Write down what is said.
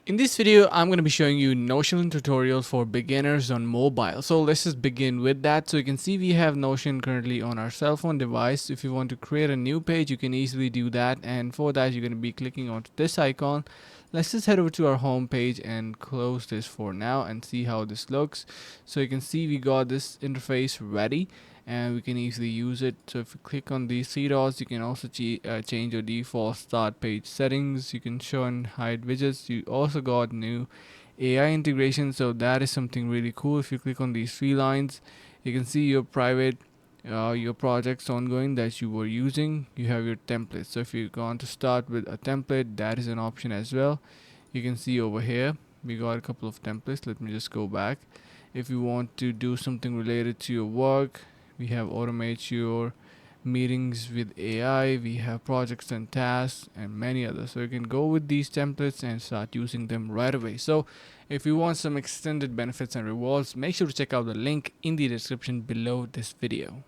In this video, I'm going to be showing you Notion tutorials for beginners on mobile. So let's just begin with that. So you can see we have Notion currently on our cell phone device. If you want to create a new page, you can easily do that. And for that, you're going to be clicking on this icon. Let's just head over to our home page and close this for now and see how this looks. So you can see we got this interface ready and we can easily use it. So if you click on these three dots, you can also change your default start page settings. You can show and hide widgets. You also got new AI integration, so that is something really cool. If you click on these three lines, you can see your private your projects ongoing that you were using. You have your templates. So if you want to start with a template, that is an option as well. You can see over here we got a couple of templates. Let me just go back. If you want to do something related to your work, we have automate your meetings with AI, we have projects and tasks, and many others. So you can go with these templates and start using them right away. So if you want some extended benefits and rewards, make sure to check out the link in the description below this video.